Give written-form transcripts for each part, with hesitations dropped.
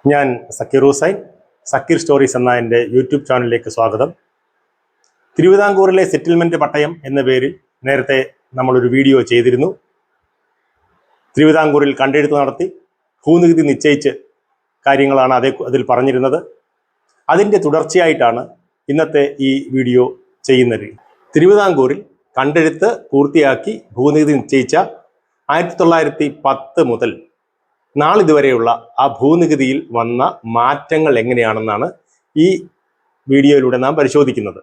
ഞാൻ സക്കീർ ഹുസൈൻ. സക്കീർ സ്റ്റോറീസ് എന്ന എൻ്റെ യൂട്യൂബ് ചാനലിലേക്ക് സ്വാഗതം. തിരുവിതാംകൂറിലെ സെറ്റിൽമെൻറ്റ് പട്ടയം എന്ന പേരിൽ നേരത്തെ നമ്മളൊരു വീഡിയോ ചെയ്തിരുന്നു. തിരുവിതാംകൂറിൽ കണ്ടെഴുത്ത് നടത്തി ഭൂനികുതി നിശ്ചയിച്ച് കാര്യങ്ങളാണ് അതിൽ പറഞ്ഞിരുന്നത്. അതിൻ്റെ തുടർച്ചയായിട്ടാണ് ഇന്നത്തെ ഈ വീഡിയോ ചെയ്യുന്നത്. തിരുവിതാംകൂറിൽ കണ്ടെഴുത്ത് പൂർത്തിയാക്കി ഭൂനികുതി നിശ്ചയിച്ച 1910 മുതൽ നാളിതുവരെയുള്ള ആ ഭൂനികുതിയിൽ വന്ന മാറ്റങ്ങൾ എങ്ങനെയാണെന്നാണ് ഈ വീഡിയോയിലൂടെ നാം പരിശോധിക്കുന്നത്.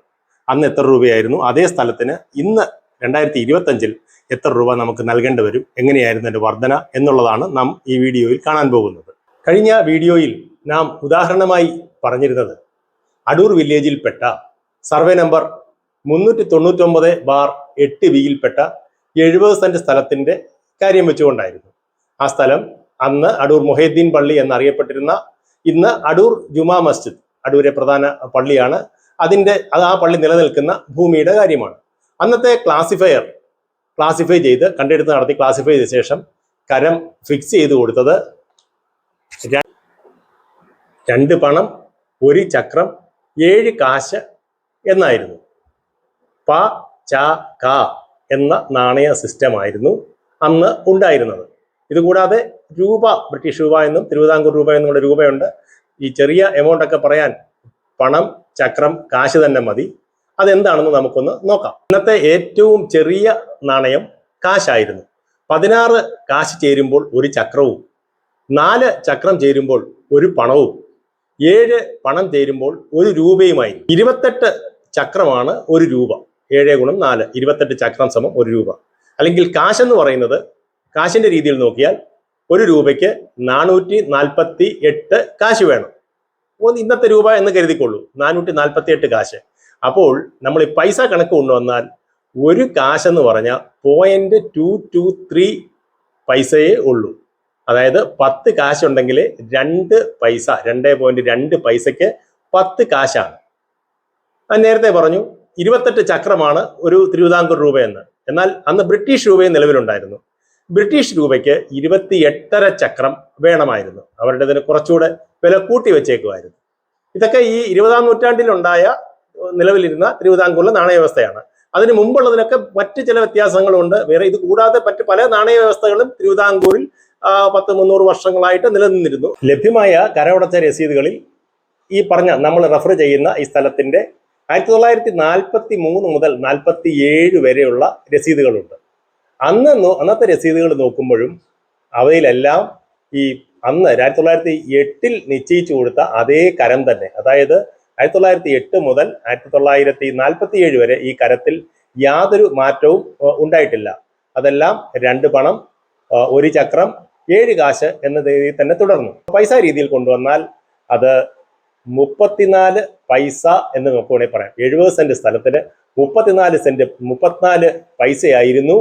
അന്ന് എത്ര രൂപയായിരുന്നു, അതേ സ്ഥലത്തിന് ഇന്ന് 2025 എത്ര രൂപ നമുക്ക് നൽകേണ്ടി വരും, എങ്ങനെയായിരുന്നു അതിൻ്റെ വർധന എന്നുള്ളതാണ് നാം ഈ വീഡിയോയിൽ കാണാൻ പോകുന്നത്. കഴിഞ്ഞ വീഡിയോയിൽ നാം ഉദാഹരണമായി പറഞ്ഞിരുന്നത് അടൂർ വില്ലേജിൽപ്പെട്ട സർവേ നമ്പർ 399/8 70 സെന്റ് സ്ഥലത്തിൻ്റെ കാര്യം വെച്ചുകൊണ്ടായിരുന്നു. ആ സ്ഥലം അന്ന് അടൂർ മൊഹീദ്ദീൻ പള്ളി എന്നറിയപ്പെട്ടിരുന്ന ഇന്ന് അടൂർ ജുമാ മസ്ജിദ്, അടൂരെ പ്രധാന പള്ളിയാണ്. ആ പള്ളി നിലനിൽക്കുന്ന ഭൂമിയുടെ കാര്യമാണ്. അന്നത്തെ ക്ലാസിഫൈ ചെയ്ത് കണ്ടെടുത്ത് നടത്തി ക്ലാസിഫൈ ചെയ്ത ശേഷം കരം ഫിക്സ് ചെയ്ത് കൊടുത്തത് 2 പണം 1 ചക്രം 7 കാശ് എന്നായിരുന്നു. പ ച ക എന്ന നാണയ സിസ്റ്റമായിരുന്നു അന്ന് ഉണ്ടായിരുന്നത്. ഇതുകൂടാതെ രൂപ, ബ്രിട്ടീഷ് രൂപ എന്നും തിരുവിതാംകൂർ രൂപ എന്നുള്ള രൂപയുണ്ട്. ഈ ചെറിയ എമൗണ്ട് ഒക്കെ പറയാൻ പണം, ചക്രം, കാശ് തന്നെ മതി. അതെന്താണെന്ന് നമുക്കൊന്ന് നോക്കാം. ഇന്നത്തെ ഏറ്റവും ചെറിയ നാണയം കാശായിരുന്നു. 16 കാശ് ചേരുമ്പോൾ 1 ചക്രവും, 4 ചക്രം ചേരുമ്പോൾ 1 പണവും, 7 പണം ചേരുമ്പോൾ 1 രൂപയുമായി. 28 ചക്രമാണ് 1 രൂപ. 7 × 4 28 ചക്രം സമം 1 രൂപ. അല്ലെങ്കിൽ കാശെന്ന് പറയുന്നത്, കാശിന്റെ രീതിയിൽ നോക്കിയാൽ 1 രൂപയ്ക്ക് 448 കാശ് വേണം. ഇന്നത്തെ രൂപ എന്ന് കരുതിക്കൊള്ളൂ, 448 കാശ്. അപ്പോൾ നമ്മൾ ഈ പൈസ കണക്ക് കൊണ്ടുവന്നാൽ 1 കാശെന്ന് പറഞ്ഞാൽ 0.223 പൈസയേ ഉള്ളൂ. അതായത് 10 കാശ് ഉണ്ടെങ്കിൽ 2 പൈസ, 2.2 പൈസയ്ക്ക് 10 കാശാണ്. ഞാൻ നേരത്തെ പറഞ്ഞു 28 ചക്രമാണ് ഒരു തിരുവിതാംകൂർ രൂപയെന്ന്. എന്നാൽ അന്ന് ബ്രിട്ടീഷ് രൂപയും നിലവിലുണ്ടായിരുന്നു. ബ്രിട്ടീഷ് രൂപയ്ക്ക് 28.5 ചക്രം വേണമായിരുന്നു. അവരുടേതിന് കുറച്ചുകൂടെ വില കൂട്ടി വെച്ചേക്കുമായിരുന്നു. ഇതൊക്കെ ഈ 20-ാം നൂറ്റാണ്ടിലുണ്ടായ നിലവിലിരുന്ന തിരുവിതാംകൂറിലെ നാണയ വ്യവസ്ഥയാണ്. അതിന് മുമ്പുള്ളതിനൊക്കെ മറ്റ് ചില വ്യത്യാസങ്ങളുണ്ട്. വേറെ ഇത് കൂടാതെ മറ്റ് പല നാണയ വ്യവസ്ഥകളും തിരുവിതാംകൂറിൽ 100-300 വർഷങ്ങളായിട്ട് നിലനിന്നിരുന്നു. ലഭ്യമായ കരമടച്ച രസീതുകളിൽ ഈ പറഞ്ഞ നമ്മൾ റെഫർ ചെയ്യുന്ന ഈ സ്ഥലത്തിന്റെ 1943 മുതൽ 47 വരെയുള്ള രസീതുകളുണ്ട്. അന്നത്തെ രസീതുകൾ നോക്കുമ്പോഴും അവയിലെല്ലാം ഈ അന്ന് 1908 നിശ്ചയിച്ചു കൊടുത്ത അതേ കരം തന്നെ, അതായത് 1908 മുതൽ 1947 വരെ ഈ കരത്തിൽ യാതൊരു മാറ്റവും ഉണ്ടായിട്ടില്ല. അതെല്ലാം 2 പണം 1 ചക്രം 7 കാശ് എന്ന രീതിയിൽ തന്നെ തുടർന്നു. പൈസ രീതിയിൽ കൊണ്ടുവന്നാൽ അത് 34 പൈസ എന്ന് നമുക്ക് വേണമെങ്കിൽ പറയാം. 70 സെന്റ് സ്ഥലത്തിന് 34 പൈസയായിരുന്നു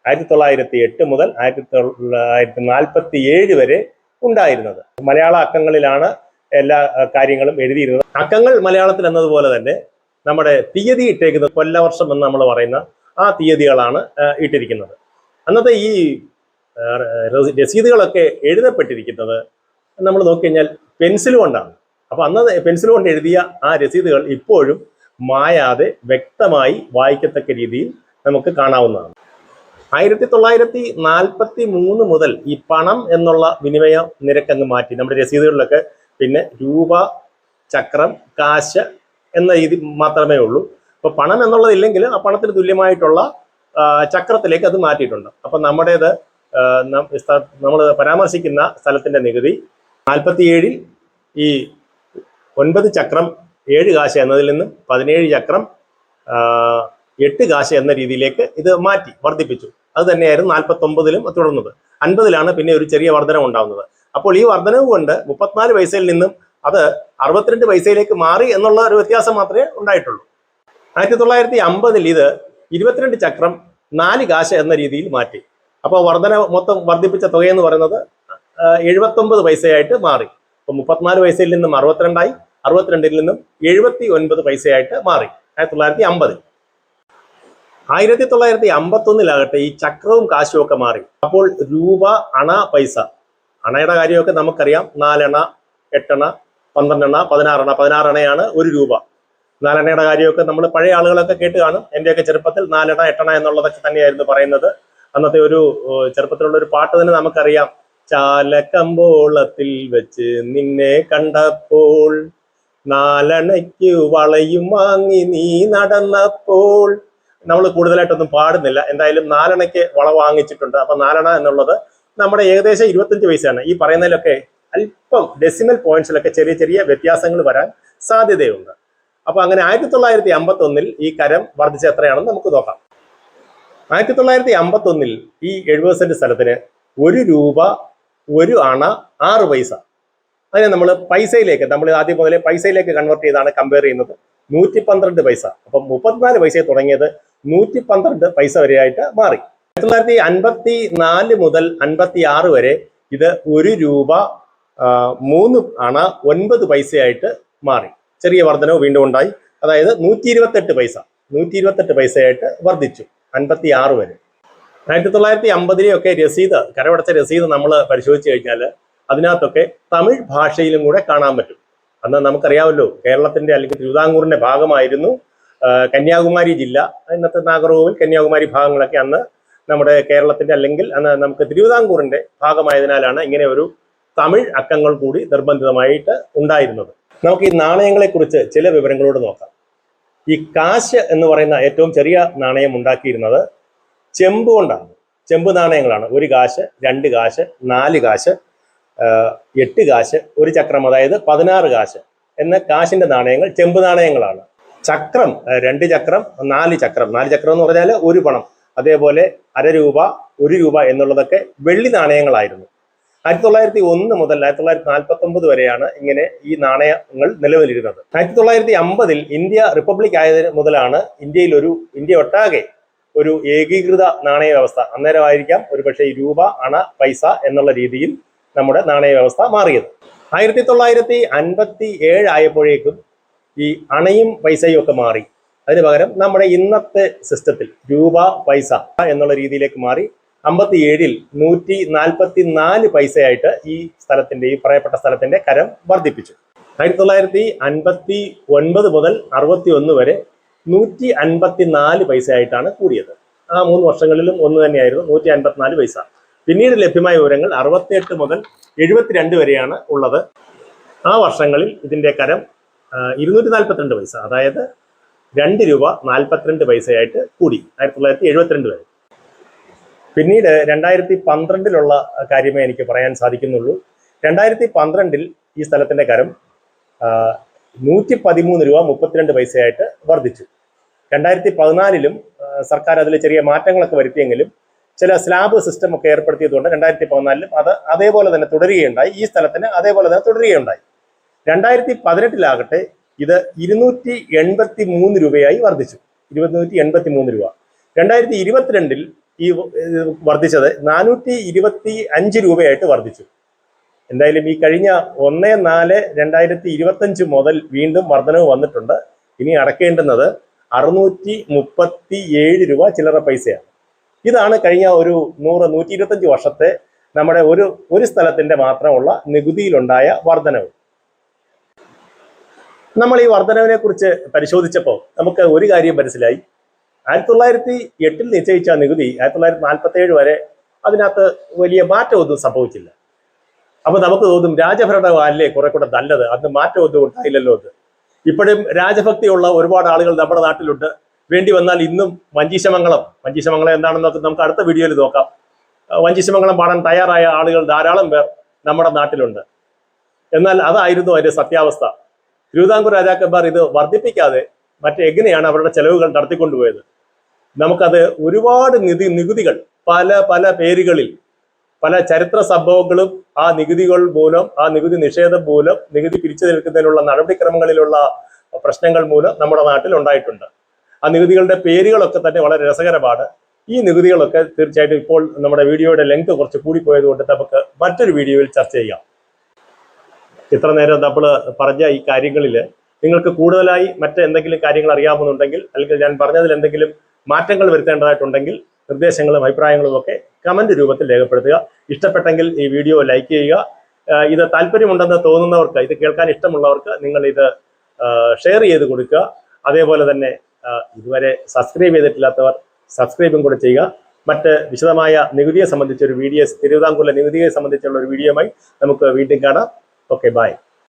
1908 മുതൽ 1947 വരെ ഉണ്ടായിരുന്നത്. മലയാള അക്കങ്ങളിലാണ് എല്ലാ കാര്യങ്ങളും എഴുതിയിരുന്നത്. അക്കങ്ങൾ മലയാളത്തിൽ എന്നതുപോലെ തന്നെ നമ്മുടെ തീയതി ഇട്ടേക്കുന്നത് കൊല്ലവർഷം എന്ന് നമ്മൾ പറയുന്ന ആ തീയതികളാണ് ഇട്ടിരിക്കുന്നത്. അന്നത്തെ ഈ രസീതുകളൊക്കെ എഴുതപ്പെട്ടിരിക്കുന്നത് നമ്മൾ നോക്കിക്കഴിഞ്ഞാൽ പെൻസിൽ കൊണ്ടാണ്. അപ്പൊ അന്ന് പെൻസിൽ കൊണ്ട് എഴുതിയ ആ രസീതുകൾ ഇപ്പോഴും മായാതെ വ്യക്തമായി വായിക്കത്തക്ക രീതിയിൽ നമുക്ക് കാണാവുന്നതാണ്. 1943 മുതൽ ഈ പണം എന്നുള്ള വിനിമയ നിരക്കങ്ങ് മാറ്റി. നമ്മുടെ രസീതുകളിലൊക്കെ പിന്നെ രൂപ, ചക്രം, കാശ് എന്ന രീതി മാത്രമേ ഉള്ളൂ. അപ്പൊ പണം എന്നുള്ളതില്ലെങ്കിൽ ആ പണത്തിന് തുല്യമായിട്ടുള്ള ചക്രത്തിലേക്ക് അത് മാറ്റിയിട്ടുണ്ട്. അപ്പൊ നമ്മുടേത് നമ്മൾ പരാമർശിക്കുന്ന സ്ഥലത്തിന്റെ നികുതി 47 ഈ 9 ചക്രം 7 കാശ് എന്നതിൽ നിന്നും 17 ചക്രം 8 കാശ് എന്ന രീതിയിലേക്ക് ഇത് മാറ്റി വർദ്ധിപ്പിച്ചു. അത് തന്നെയായിരുന്നു 49-ലും തുടർന്നത്. 50-ലാണ് പിന്നെ ഒരു ചെറിയ വർധനം ഉണ്ടാകുന്നത്. അപ്പോൾ ഈ വർധനവ് കൊണ്ട് 34 പൈസയിൽ നിന്നും അത് 62 പൈസയിലേക്ക് മാറി എന്നുള്ള ഒരു വ്യത്യാസം മാത്രമേ ഉണ്ടായിട്ടുള്ളൂ. 1950-ൽ ഇത് 22 ചക്രം 4 കാശ് എന്ന രീതിയിൽ മാറ്റി. അപ്പോൾ മൊത്തം വർദ്ധിപ്പിച്ച തുകയെന്ന് പറയുന്നത് 79 പൈസയായിട്ട് മാറി. അപ്പോൾ 34 പൈസയിൽ നിന്നും 62ആയി, 62-ൽ നിന്നും 79 പൈസയായിട്ട് മാറി 1950. 1951-ലാകട്ടെ ഈ ചക്രവും കാശും ഒക്കെ മാറി. അപ്പോൾ രൂപ, അണ, പൈസ, അണയുടെ കാര്യമൊക്കെ നമുക്കറിയാം. 4 അണ, 8 അണ, 12 അണ, 16 അണ, 16 അണയാണ് 1 രൂപ. 4 അണയുടെ കാര്യമൊക്കെ നമ്മൾ പഴയ ആളുകളൊക്കെ കേട്ട് കാണും. എൻ്റെയൊക്കെ ചെറുപ്പത്തിൽ 4 അണ, 8 അണ എന്നുള്ളതൊക്കെ തന്നെയായിരുന്നു പറയുന്നത്. അന്നത്തെ ഒരു ചെറുപ്പത്തിലുള്ള ഒരു പാട്ട് തന്നെ നമുക്കറിയാം. ചാലക്കമ്പോളത്തിൽ വെച്ച് നിന്നെ കണ്ടപ്പോൾ 4 അണയ്ക്ക് വളയും വാങ്ങി നീ നടന്നപ്പോൾ. നമ്മൾ കൂടുതലായിട്ടൊന്നും പാടുന്നില്ല. എന്തായാലും 4 അണയ്ക്ക് വള വാങ്ങിച്ചിട്ടുണ്ട്. അപ്പൊ 4 അണ എന്നുള്ളത് നമ്മുടെ ഏകദേശം 25 പൈസയാണ്. ഈ പറയുന്നതിലൊക്കെ അല്പം ഡെസിമൽ പോയിന്റ്സിലൊക്കെ ചെറിയ ചെറിയ വ്യത്യാസങ്ങൾ വരാൻ സാധ്യതയുണ്ട്. അപ്പൊ അങ്ങനെ 1951 ഈ കരം വർദ്ധിച്ച എത്രയാണെന്ന് നമുക്ക് നോക്കാം. 1951 ഈ 70 സെന്റ് സ്ഥലത്തിന് 1 രൂപ 1 അണ 6 പൈസ. അതിനെ നമ്മൾ പൈസയിലേക്ക്, നമ്മൾ ആദ്യം മുതലേ പൈസയിലേക്ക് കൺവേർട്ട് ചെയ്താണ് കമ്പയർ ചെയ്യുന്നത്. 112 പൈസ. അപ്പം 34 പൈസയെ തുടങ്ങിയത് 112 പൈസ വരെയായിട്ട് മാറി. 1954 മുതൽ 56 വരെ ഇത് 1 രൂപ 3 അണ 9 പൈസയായിട്ട് മാറി. ചെറിയ വർധനവ് വീണ്ടും ഉണ്ടായി. അതായത് 128 പൈസ 128 പൈസയായിട്ട് വർദ്ധിച്ചു 56 വരെ. 1950 രസീത്, കരമടച്ച രസീത് നമ്മൾ പരിശോധിച്ചു കഴിഞ്ഞാൽ അതിനകത്തൊക്കെ തമിഴ് ഭാഷയിലും കൂടെ കാണാൻ പറ്റും. അന്ന് നമുക്കറിയാമല്ലോ, കേരളത്തിന്റെ അല്ലെങ്കിൽ തിരുവിതാംകൂറിന്റെ ഭാഗമായിരുന്നു കന്യാകുമാരി ജില്ല. ഇന്നത്തെ നാഗർകോവിൽ, കന്യാകുമാരി ഭാഗങ്ങളൊക്കെ അന്ന് നമ്മുടെ കേരളത്തിന്റെ അല്ലെങ്കിൽ അന്ന് നമുക്ക് തിരുവിതാംകൂറിന്റെ ഭാഗമായതിനാലാണ് ഇങ്ങനെ ഒരു തമിഴ് അക്കങ്ങൾ കൂടി നിർബന്ധിതമായിട്ട് ഉണ്ടായിരുന്നത്. നമുക്ക് ഈ നാണയങ്ങളെ കുറിച്ച് ചില വിവരങ്ങളോട് നോക്കാം. ഈ കാശ് എന്ന് പറയുന്ന ഏറ്റവും ചെറിയ നാണയം ഉണ്ടാക്കിയിരുന്നത് ചെമ്പ് കൊണ്ടാണ്. ചെമ്പ് നാണയങ്ങളാണ്. 1 കാശ്, 2 കാശ്, 4 കാശ്, 8 കാശ്, 1 ചക്രം, അതായത് 16 കാശ് എന്ന കാശിന്റെ നാണയങ്ങൾ ചെമ്പ് നാണയങ്ങളാണ്. ചക്രം 2 ചക്രം, 4 ചക്രം. 4 ചക്രം എന്ന് പറഞ്ഞാൽ 1 പണം. അതേപോലെ 1/2 രൂപ, 1 രൂപ എന്നുള്ളതൊക്കെ വെള്ളി നാണയങ്ങളായിരുന്നു. 1901 മുതൽ 1949 വരെയാണ് ഇങ്ങനെ ഈ നാണയങ്ങൾ നിലവിലിരുന്നത്. 1950 ഇന്ത്യ റിപ്പബ്ലിക് ആയതിന് മുതലാണ് ഇന്ത്യ ഒട്ടാകെ ഒരു ഏകീകൃത നാണയ വ്യവസ്ഥ, അന്നേരമായിരിക്കാം ഒരുപക്ഷെ ഈ രൂപ, അണ, പൈസ എന്നുള്ള രീതിയിൽ നമ്മുടെ നാണയ വ്യവസ്ഥ മാറിയത്. 1957 ആയപ്പോഴേക്കും ഈ അണയും പൈസയും ഒക്കെ മാറി. അതിന് പകരം നമ്മുടെ ഇന്നത്തെ സിസ്റ്റത്തിൽ രൂപ, പൈസ എന്നുള്ള രീതിയിലേക്ക് മാറി. 57 144 പൈസയായിട്ട് ഈ പറയപ്പെട്ട സ്ഥലത്തിന്റെ കരം വർദ്ധിപ്പിച്ചു. 1959 മുതൽ 61 വരെ 154 പൈസയായിട്ടാണ് കൂടിയത്. ആ 3 വർഷങ്ങളിലും ഒന്ന് തന്നെയായിരുന്നു, 154 പൈസ. പിന്നീട് ലഭ്യമായ വിവരങ്ങൾ 68 മുതൽ 72 വരെയാണ് ഉള്ളത്. ആ വർഷങ്ങളിൽ ഇതിന്റെ കരം 242 പൈസ, അതായത് 2 രൂപ 42 പൈസയായിട്ട് കൂടി 1972 വരെ. പിന്നീട് 2012 കാര്യമേ എനിക്ക് പറയാൻ സാധിക്കുന്നുള്ളൂ. 2012 ഈ സ്ഥലത്തിന്റെ കരം 113 രൂപ 32 പൈസയായിട്ട് വർദ്ധിച്ചു. 2014 സർക്കാർ അതിൽ ചെറിയ മാറ്റങ്ങളൊക്കെ വരുത്തിയെങ്കിലും ചില സ്ലാബ് സിസ്റ്റം ഒക്കെ ഏർപ്പെടുത്തിയതുകൊണ്ട് 2014 അത് അതേപോലെ തന്നെ തുടരുകയുണ്ടായി. ഈ സ്ഥലത്തിന് അതേപോലെ തന്നെ തുടരുകയുണ്ടായി. 2018 ഇത് 283 രൂപയായി വർദ്ധിച്ചു. 283 രൂപ. 2022 ഈ വർദ്ധിച്ചത് 425 രൂപയായിട്ട് വർദ്ധിച്ചു. എന്തായാലും ഈ കഴിഞ്ഞ 1/4/2025 മുതൽ വീണ്ടും വർധനവ് വന്നിട്ടുണ്ട്. ഇനി അടക്കേണ്ടുന്നത് 637 രൂപ ചില്ലറ പൈസയാണ്. ഇതാണ് കഴിഞ്ഞ ഒരു 100-125 വർഷത്തെ നമ്മുടെ ഒരു സ്ഥലത്തിന്റെ മാത്രമുള്ള നികുതിയിലുണ്ടായ വർധനവ്. നമ്മൾ ഈ വർധനവിനെ കുറിച്ച് പരിശോധിച്ചപ്പോൾ നമുക്ക് ഒരു കാര്യം മനസ്സിലായി. 1908 നിശ്ചയിച്ച നികുതി 1947 വരെ അതിനകത്ത് വലിയ മാറ്റമൊന്നും സംഭവിച്ചില്ല. അപ്പൊ നമുക്ക് തോന്നും രാജഭരണമല്ലേ കുറെ കൂടെ നല്ലത്, അന്ന് മാറ്റമൊന്നും ഉണ്ടായില്ലല്ലോ എന്ന്. ഇപ്പോഴും രാജഭക്തിയുള്ള ഒരുപാട് ആളുകൾ നമ്മുടെ നാട്ടിലുണ്ട്. വേണ്ടി വന്നാൽ ഇന്നും വഞ്ചീശമംഗളം എന്താണെന്നൊക്കെ നമുക്ക് അടുത്ത വീഡിയോയിൽ നോക്കാം. വഞ്ചീശമംഗളം പാടാൻ തയ്യാറായ ആളുകൾ ധാരാളം പേർ നമ്മുടെ നാട്ടിലുണ്ട്. എന്നാൽ അതായിരുന്നു അതിന്റെ സത്യാവസ്ഥ. തിരുവിതാംകൂർ രാജാക്കന്മാർ ഇത് വർദ്ധിപ്പിക്കാതെ മറ്റെങ്ങനെയാണ് അവരുടെ ചെലവുകൾ നടത്തിക്കൊണ്ടുപോയത്? നമുക്കത് ഒരുപാട് നികുതികൾ പല പല പേരുകളിൽ പല ചരിത്ര സംഭവങ്ങളും ആ നികുതികൾ മൂലം, ആ നികുതി നിഷേധം മൂലം, നികുതി പിരിച്ചു നിൽക്കുന്നതിനുള്ള നടപടിക്രമങ്ങളിലുള്ള പ്രശ്നങ്ങൾ മൂലം നമ്മുടെ നാട്ടിൽ ഉണ്ടായിട്ടുണ്ട്. ആ നികുതികളുടെ പേരുകളൊക്കെ തന്നെ വളരെ രസകരമാണ്. ഈ നികുതികളൊക്കെ തീർച്ചയായിട്ടും ഇപ്പോൾ നമ്മുടെ വീഡിയോയുടെ ലെങ്ത് കുറച്ച് കൂടിപ്പോയത് കൊണ്ട് നമുക്ക് മറ്റൊരു വീഡിയോയിൽ ചർച്ച ചെയ്യാം. ഇത്ര നേരം നമ്മൾ പറഞ്ഞ ഈ കാര്യങ്ങളിൽ നിങ്ങൾക്ക് കൂടുതലായി മറ്റെന്തെങ്കിലും കാര്യങ്ങൾ അറിയാമെന്നുണ്ടെങ്കിൽ, അല്ലെങ്കിൽ ഞാൻ പറഞ്ഞതിൽ എന്തെങ്കിലും മാറ്റങ്ങൾ വരുത്തേണ്ടതായിട്ടുണ്ടെങ്കിൽ നിർദ്ദേശങ്ങളും അഭിപ്രായങ്ങളും ഒക്കെ കമന്റ് രൂപത്തിൽ രേഖപ്പെടുത്തുക. ഇഷ്ടപ്പെട്ടെങ്കിൽ ഈ വീഡിയോ ലൈക്ക് ചെയ്യുക. ഇത് താല്പര്യമുണ്ടെന്ന് തോന്നുന്നവർക്ക്, ഇത് കേൾക്കാൻ ഇഷ്ടമുള്ളവർക്ക് നിങ്ങൾ ഇത് ഷെയർ ചെയ്ത് കൊടുക്കുക. അതേപോലെ തന്നെ ഇതുവരെ സബ്സ്ക്രൈബ് ചെയ്തിട്ടില്ലാത്തവർ സബ്സ്ക്രൈബും കൂടെ ചെയ്യുക. മറ്റ് വിശദമായ നികുതിയെ സംബന്ധിച്ച ഒരു വീഡിയോ, തിരുവിതാംകൂറിലെ നികുതിയെ സംബന്ധിച്ചുള്ള ഒരു വീഡിയോയുമായി നമുക്ക് വീണ്ടും കാണാം. Okay, by.